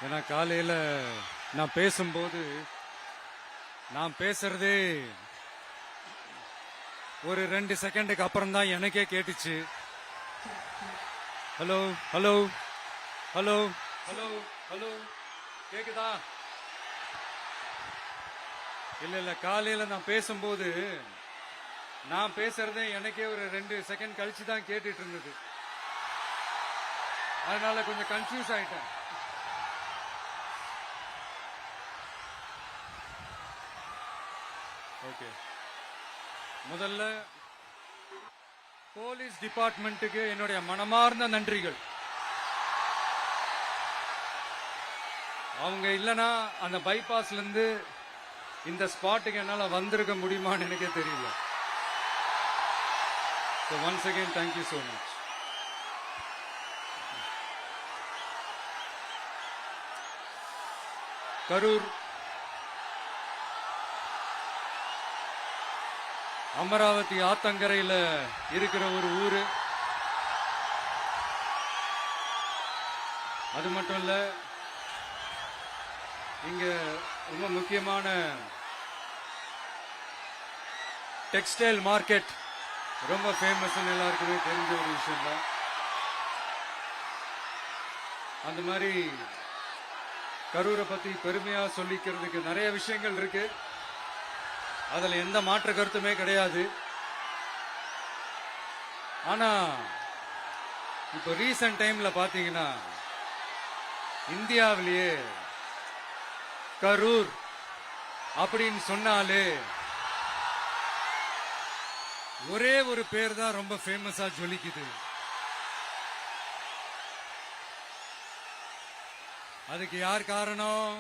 ஏன்னா காலையில் நான் பேசும்போது நான் பேசுறதே ஒரு 2 செகண்டுக்கு அப்புறம் தான் எனக்கே கேட்டுச்சு. Hello hello hello hello hello கேக்குதா? இல்ல இல்ல, காலையில நான் பேசும்போது நான் பேசுறதே எனக்கே ஒரு 2 செகண்ட் கழிச்சு தான் கேட்டுட்டு இருந்தது. அதனால கொஞ்சம் கன்ஃபியூஸ் ஆயிட்டேன். ஓகே, முதல்ல போலீஸ் டிபார்ட்மெண்ட்டுக்கு என்னுடைய மனமார்ந்த நன்றிகள். அவங்க இல்லனா அந்த பைபாஸ்ல இருந்து இந்த ஸ்பாட்டுக்கு என்னால வந்திருக்க முடியுமான்னு எனக்கே தெரியல. So once again, thank you so much. Karur Amaravathi ஆத்தங்கரையில் இருக்கிற ஒரு ஊரு. அது மட்டும் இல்ல, இங்க ரொம்ப முக்கியமான டெக்ஸ்டைல் மார்க்கெட் ரொம்ப ஃபேமஸ், எல்லாருக்குமே தெரிஞ்ச ஒரு விஷயம் தான். அந்த மாதிரி கரூரை பத்தி பெருமையா சொல்லிக்கிறதுக்கு நிறைய விஷயங்கள் இருக்கு. அதுல எந்த மாற்று கருத்துமே கிடையாது. ஆனா இப்போ ரீசன்ட் டைம்ல பாத்தீங்கன்னா இந்தியாவிலேயே கரூர் அப்படின்னு சொன்னாலே ஒரே ஒரு பேர் தான் ரொம்ப ஃபேமஸா ஜொலிக்குது. அதுக்கு யார் காரணம்?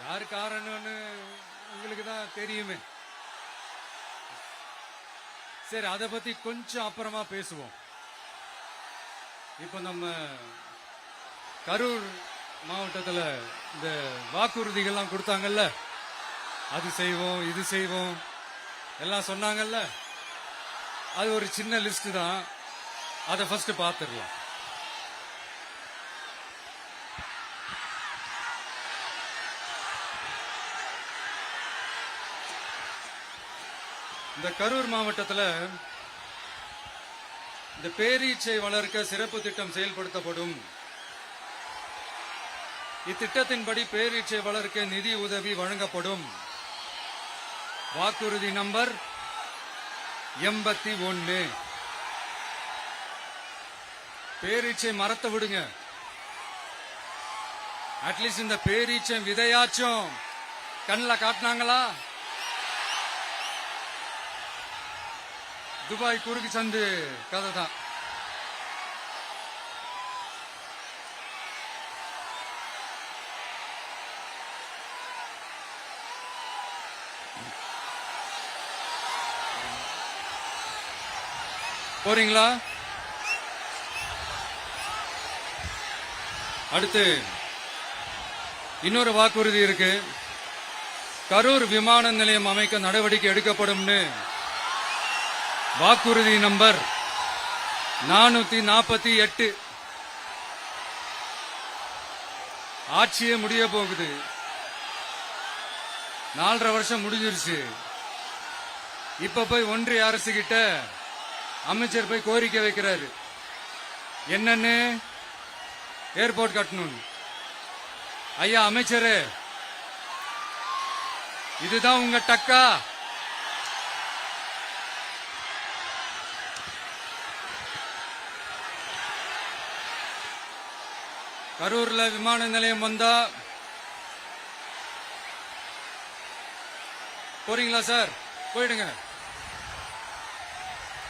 யார் காரணம்னு உங்களுக்கு தான் தெரியுமே. சரி, அதை பத்தி கொஞ்சம் அப்புறமா பேசுவோம். இப்ப நம்ம கரூர் மாவட்டத்தில் இந்த வாக்குறுதிகள்லாம் கொடுத்தாங்கல்ல, அது செய்வோம் இது செய்வோம் எல்லாம் சொன்னாங்கல்ல, அது ஒரு சின்ன லிஸ்ட் தான். அதை ஃபர்ஸ்ட் பார்த்துடலாம். இந்த கரூர் மாவட்டத்தில் இந்த பேரீச்சை வளர்க்க சிறப்பு திட்டம் செயல்படுத்தப்படும். இத்திட்டத்தின்படி பேரீச்சை வளர்க்க நிதி உதவி வழங்கப்படும். வாக்குறுதி நம்பர் 81. பேரீச்சை மரத்தை விடுங்க, அட்லீஸ்ட் இந்த பேரீச்சை விதையாச்சும் கண்ணில் காட்டினாங்களா? துபாய் குறுக்கு சந்து கதை தான். போறீங்களா? அடுத்து இன்னொரு வாக்குறுதி இருக்கு. கரூர் விமான நிலையம் அமைக்க நடவடிக்கை எடுக்கப்படும்னு வாக்குறுதி நம்பர் 448. ஆட்சியே முடிய போகுது. 4.5 வருஷம் முடிஞ்சிருச்சு. இப்ப போய் ஒன்றிய அரசு கிட்ட அமைச்சர் போய் கோரிக்கை வைக்கிறாரு. என்னன்னு? ஏர்போர்ட் கட்டணும். ஐயா அமைச்சரே, இதுதான் உங்க டக்கா? கரூர்ல விமான நிலையம் வந்தா போறீங்களா சார்? போயிடுங்க.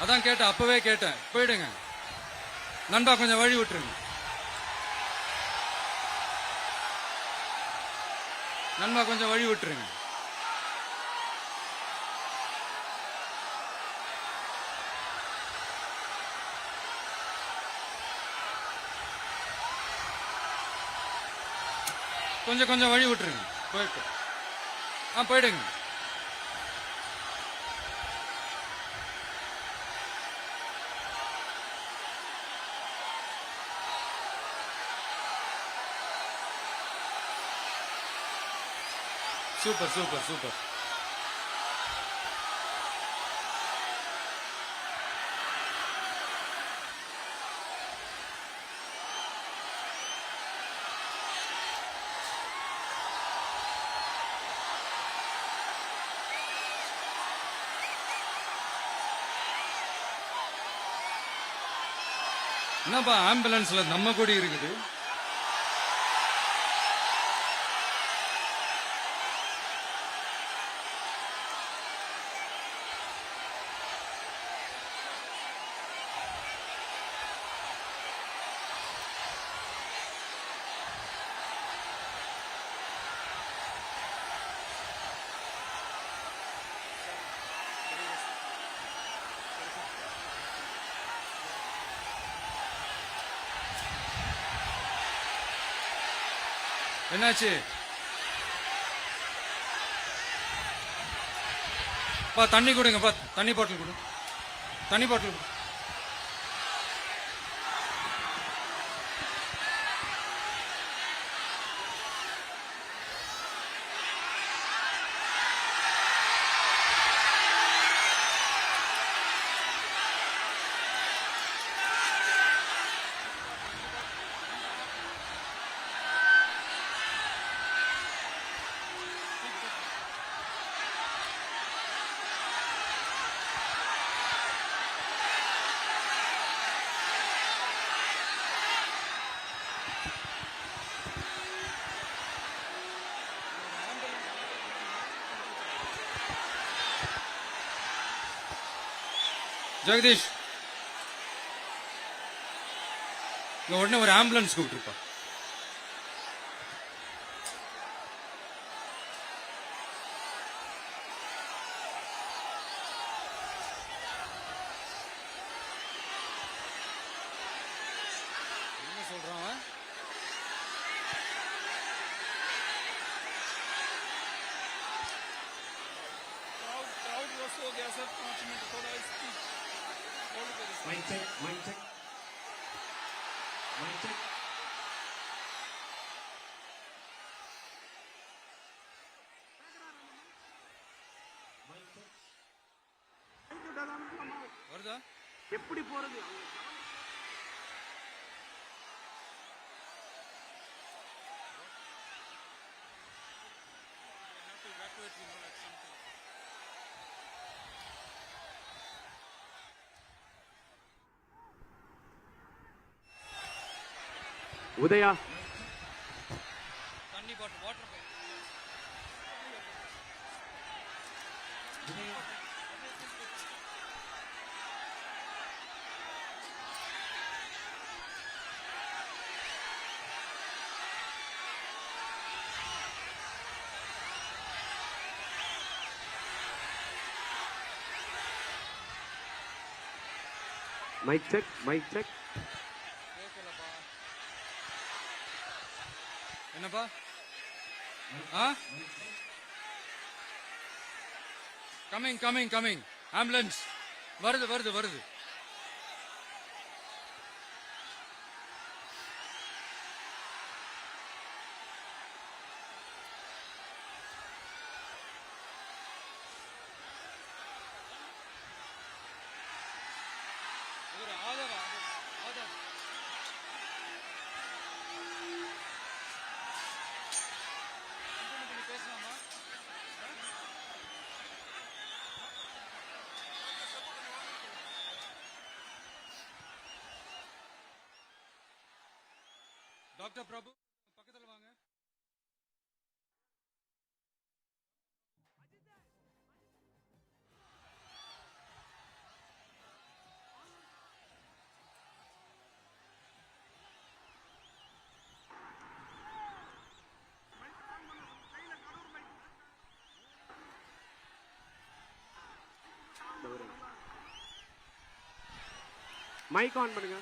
அதான் கேட்டேன், அப்பவே கேட்டேன், போயிடுங்க. நண்பா கொஞ்சம் வழி விட்டுருங்க. நண்பா கொஞ்சம் வழி விட்டுருங்க. கொஞ்சம் கொஞ்சம் வழி விட்டுருங்க. போயிட்டு போயிடுங்க. Super super super. என்னப்பா ஆம்புலன்ஸ்ல நம்ம கொடி இருக்குது? என்னாச்சு? பா தண்ணி கொடுங்க, பா தண்ணி பாட்டில் கொடு, தண்ணி பாட்டில் கொடு. ஜெகதீஷ், இங்க உடனே ஒரு ஆம்புலன்ஸ் கூப்பிட்டுருப்பா. என்ன சொல்றான்? क्राउड वॉश हो गया सर, 5 मिनट थोड़ा स्पीच होल्ड करिए। Mic check, mic check, mic check. வருதா? எப்படி போறது? உதயா, தண்ணி bottle, water bottle. Mic check, mic check. கேட்கலப்பா. என்னப்பா? ஆ? Coming coming coming. ஆம்புலன்ஸ் வருது வருது வருது. ஒரு ஆதவ ஆதவ பேசலாமா? டாக்டர் பிரபு பக்கத்துல வாங்க. माइक ऑन பண்ணுங்க.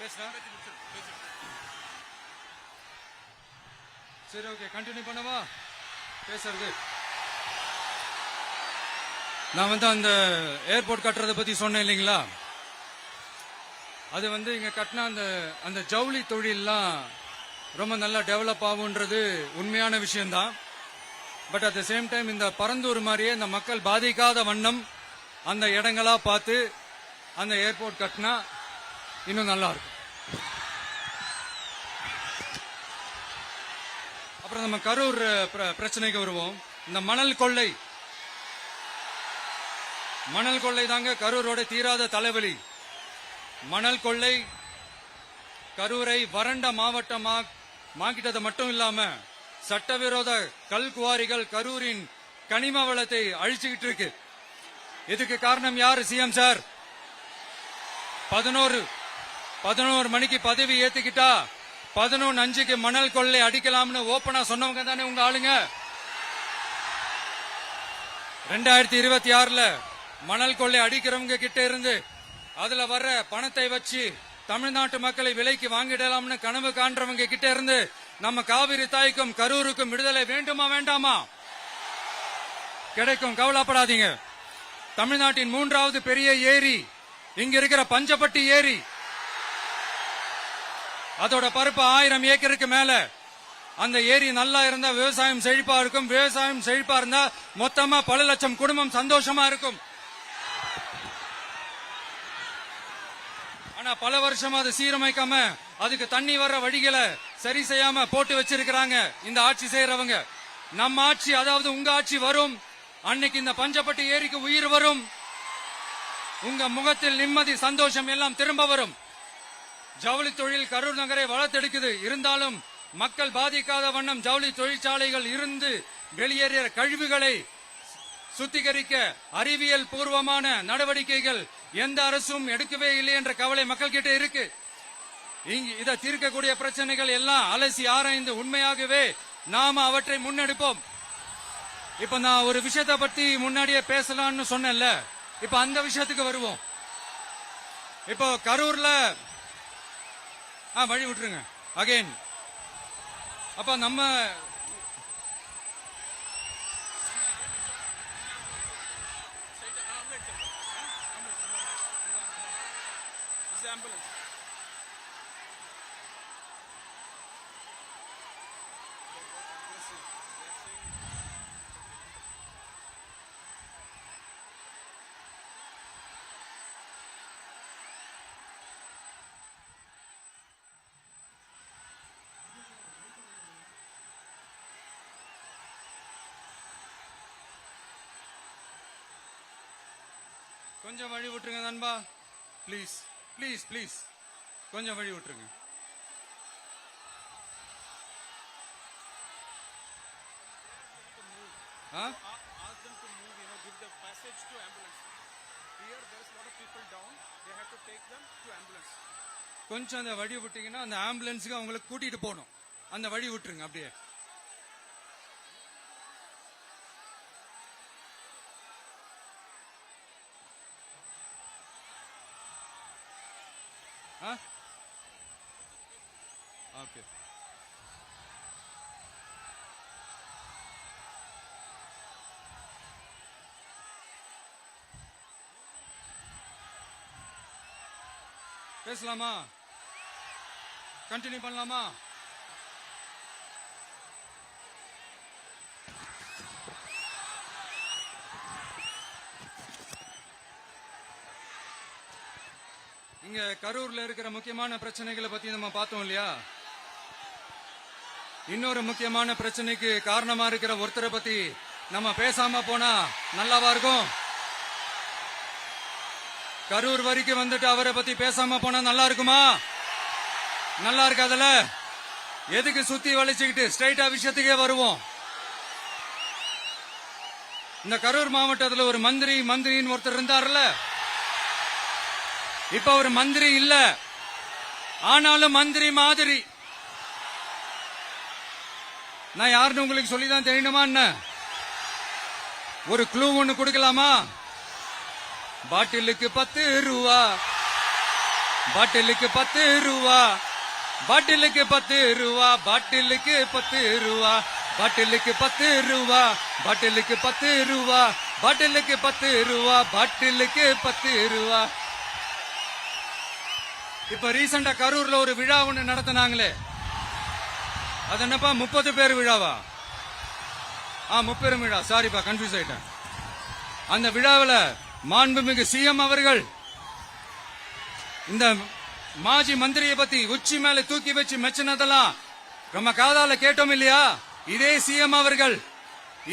பேசுறேன். சரி, ஓகே, கண்டினியூ பண்ணவா பேசுறது? நான் வந்து அந்த ஏர்போர்ட் கட்டுறதை பத்தி சொன்னேன் இல்லைங்களா? அது வந்து இங்க கட்டின அந்த ஜவுளி தொழில்லாம் ரொம்ப நல்லா டெவலப் ஆகுன்றது உண்மையான விஷயம்தான். But at the same time இந்த பரந்தூர் மாதிரியே இந்த மக்கள் பாதிக்காத வண்ணம் அந்த இடங்களா பார்த்து அந்த ஏர்போர்ட் கட்டினா இன்னும் நல்லா இருக்கும். அப்புறம் நம்ம கரூர் பிரச்சனைக்கு வருவோம். இந்த மணல் கொள்ளை தாங்க கரூரோட தீராத தலைவலி. மணல் கொள்ளை கரூரை வறண்ட மாவட்டமாக்கிட்டது மட்டும் இல்லாம சட்டவிரோத கல் குவாரிகள் கரூரின் கனிம வளத்தை அழிச்சுக்கிட்டு இருக்கு. இதுக்கு காரணம் யாரு? சிஎம் சார் 11 மணிக்கு பதவி ஏத்துக்கிட்டா 11:05 மணல் கொள்ளை அடிக்கலாம்னு ஓபனா சொன்னவங்க தானே உங்க ஆளுங்க. 2026 மணல் கொள்ளை அடிக்கிறவங்க கிட்ட இருந்து அதுல வர்ற பணத்தை வச்சு தமிழ்நாட்டு மக்களை விலைக்கு வாங்கிடலாம்னு கனவு காண்றவங்க கிட்ட இருந்து நம்ம காவிரி தாய்க்கும் கரூருக்கும் விடுதலை வேண்டுமா வேண்டாமா? கிடைக்கும், கவலைப்படாதீங்க. தமிழ்நாட்டின் 3வது பெரிய ஏரி இங்க இருக்கிற பஞ்சப்பட்டி ஏரி. அதோட பரப்பு 1000 ஏக்கருக்கு மேல. அந்த ஏரி நல்லா இருந்தா விவசாயம் செழிப்பா இருக்கும். விவசாயம் செழிப்பா இருந்தா மொத்தமா பல லட்சம் குடும்பம் சந்தோஷமா இருக்கும். ஆனா பல வருஷமா அதை சீரமைக்காம அதுக்கு தண்ணி வர்ற வழிகளை சரி செய்யாம போட்டு வச்சிருக்கிறாங்க இந்த ஆட்சி செய்யறவங்க. நம்ம ஆட்சி, அதாவது உங்க ஆட்சி வரும் அன்னைக்கு இந்த பஞ்சப்பட்டி ஏரிக்கு உயிர் வரும். உங்க முகத்தில் நிம்மதி, சந்தோஷம் எல்லாம் திரும்ப வரும். ஜவுளி தொழில் கரூர் நகரை வளர்த்தெடுக்குது. இருந்தாலும் மக்கள் பாதிக்காத வண்ணம் ஜவுளி தொழிற்சாலைகள் இருந்து வெளியேறிய கழிவுகளை சுத்திகரிக்க அறிவியல் பூர்வமான நடவடிக்கைகள் எந்த அரசும் எடுக்கவே இல்லை என்ற கவலை மக்கள் கிட்ட இருக்கு. இதை தீர்க்கக்கூடிய பிரச்சனைகள் எல்லாம் அலசி ஆராய்ந்து உண்மையாகவே நாம அவற்றை முன்னெடுப்போம். இப்ப நான் ஒரு விஷயத்தை பத்தி முன்னாடியே பேசலாம்னு சொன்னேன்ல, இப்ப அந்த விஷயத்துக்கு வருவோம். இப்போ கரூர்ல வழி விட்டுருங்க அகைன். அப்ப நம்ம ambulance. கொஞ்சம் வழி விட்டுருங்க நண்பா, ப்ளீஸ் ப்ளீஸ் ப்ளீஸ், கொஞ்சம் வழி விட்டுருங்க. Ask them to move, give the passage to ambulance. Here there is a lot of people down. They have to take them to ambulance. கொஞ்சம் அந்த வழி விட்டீங்கன்னா அந்த ஆம்புலன்ஸுக்கு அவங்களுக்கு கூட்டிட்டு போகணும். அந்த வழி விட்டுருங்க அப்படியே. ஓகே. பேசலாமா? கண்டினியூ பண்ணலாமா? இங்க கரூர்ல இருக்கிற முக்கியமான பிரச்சனைகளை பத்தி நம்ம பார்த்தோம் இல்லையா? இன்னொரு முக்கியமான பிரச்சனைக்கு காரணமா இருக்கிற ஒருத்தரை பத்தி நம்ம பேசாம போனா நல்லாவா இருக்கும்? கரூர் வரைக்கும் வந்துட்டு அவரை பத்தி பேசாம போனா நல்லா இருக்குமா? நல்லா இருக்காதுல. எதுக்கு சுத்தி வளைச்சுக்கிட்டு ஸ்ட்ரைட்டா விஷயத்துக்கே வருவோம். இந்த கரூர் மாவட்டத்தில் ஒரு மந்திரின்னு ஒருத்தர் இருந்தார்ல, இப்ப ஒரு மந்திரி இல்ல, ஆனாலும் மந்திரி மாதிரி. நான் யாருன்னு உங்களுக்கு சொல்லிதான் தெரியணுமா என்ன? ஒரு க்ளூ ஒண்ணு கொடுக்கலாமா? பாட்டிலுக்கு 10 ரூபா, பாட்டிலுக்கு 10 ரூபா, பாட்டிலுக்கு 10 ரூபா, பாட்டிலுக்கு 10 ரூபா, பாட்டிலுக்கு 10 ரூபா, பாட்டிலுக்கு 10 ரூபா, பாட்டிலுக்கு 10 ரூபா, பாட்டிலுக்கு 10 ரூபா. இப்ப ரீசெண்டா கரூர்ல ஒரு விழா ஒண்ணு நடத்தினாங்களே, அது என்னப்பா 30 பேர் விழாவா? 30 விழா, சாரிப்பா கன்ஃபியூஸ் ஆயிட்டேன். அந்த விழாவில் மாண்புமிகு சிஎம் அவர்கள் இந்த மாஜி மந்திரியை பத்தி உச்சி மேல தூக்கி வச்சு மெச்சினதெல்லாம் நம்ம காதால கேட்டோம் இல்லையா? இதே சிஎம் அவர்கள்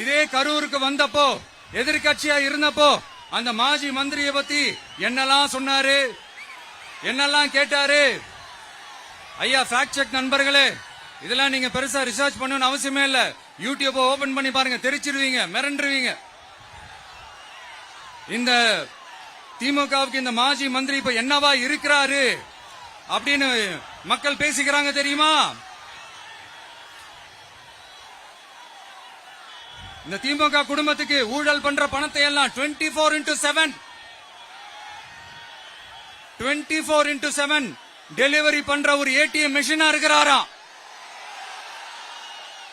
இதே கரூருக்கு வந்தப்போ, எதிர்கட்சியா இருந்தப்போ, அந்த மாஜி மந்திரியை பத்தி என்னெல்லாம் சொன்னாரு, என்னெல்லாம் கேட்டாரு. ஐயா ஃபேக்ட் செக் நண்பர்களே, இதெல்லாம் நீங்க பெருசா ரிசர்ச் பண்ணணும்னு அவசியமே இல்ல. யூடியூப் ஓபன் பண்ணி பாருங்க, தெரிச்சிருவீங்க, மிரண்டுருவீங்க. இந்த திமுகவுக்கு இந்த மாஜி மந்திரி இப்ப என்னவா இருக்கிறாரு அப்படின்னு மக்கள் பேசிக்கிறாங்க தெரியுமா? இந்த திமுக குடும்பத்துக்கு ஊழல் பண்ற பணத்தை எல்லாம் 24x7 டெலிவரி பண்ற ஒரு ஏடிஎம் மெஷினா இருக்கிறாராம்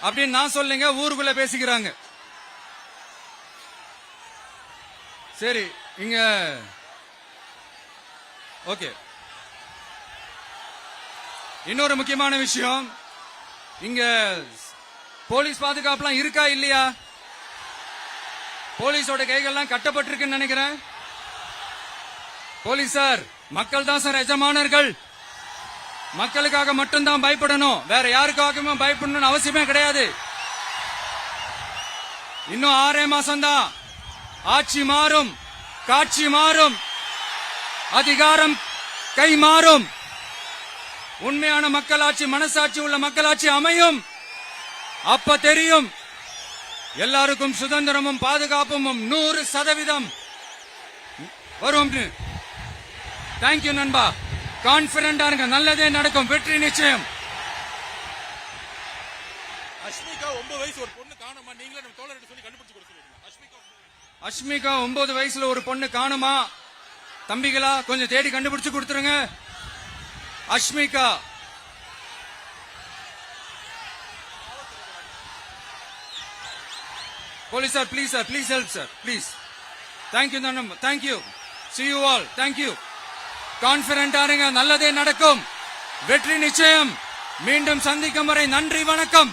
அப்படின்னு நான் சொல்லுங்க, ஊருக்குள்ள பேசிக்கிறாங்க. சரி, இங்க ஓகே. இன்னொரு முக்கியமான விஷயம், இங்க போலீஸ் பாதுகாப்புலாம் இருக்கா இல்லையா? போலீஸோட கைகள்லாம் கட்டப்பட்டிருக்குன்னு நினைக்கிறேன். போலீசார் மக்கள் தான் சார் எஜமானர்கள். மக்களுக்காக மட்டும்தான் பயப்படணும், வேற யாருக்காகவும் பயப்படணும்னு அவசியமே கிடையாது. இன்னும் 6 மாசம் தான். ஆட்சி மாறும், காட்சி மாறும், அதிகாரம் கை மாறும். உண்மையான மக்களாட்சி, மனசாட்சி உள்ள மக்களாட்சி அமையும். அப்ப தெரியும் எல்லாருக்கும் சுதந்திரமும் பாதுகாப்பும் 100% வரும். தேங்க்யூ நண்பா. கான்பிடண்டா இருங்க, நல்லதே நடக்கும், வெற்றி நிச்சயம். அஷ்மிகா 9 வயசு ஒரு பொண்ணு காணுமா, நீங்களே நம்ம தோழர்கிட்ட சொல்லி கண்டுபிடிச்சு கொடுக்க சொல்லுங்க. அஷ்மிகா 9 வயசுல ஒரு பொண்ணு காணுமா? தம்பிகளா கொஞ்சம் தேடி கண்டுபிடிச்சு கொடுத்துருங்க. Ashmika police sir, please sir, please help sir, please. Thank you நண்பா, thank you. See you all, thank you. கான்பிடண்டா இருங்க, நல்லதே நடக்கும், வெற்றி நிச்சயம். மீண்டும் சந்திக்கும் வரை நன்றி, வணக்கம்.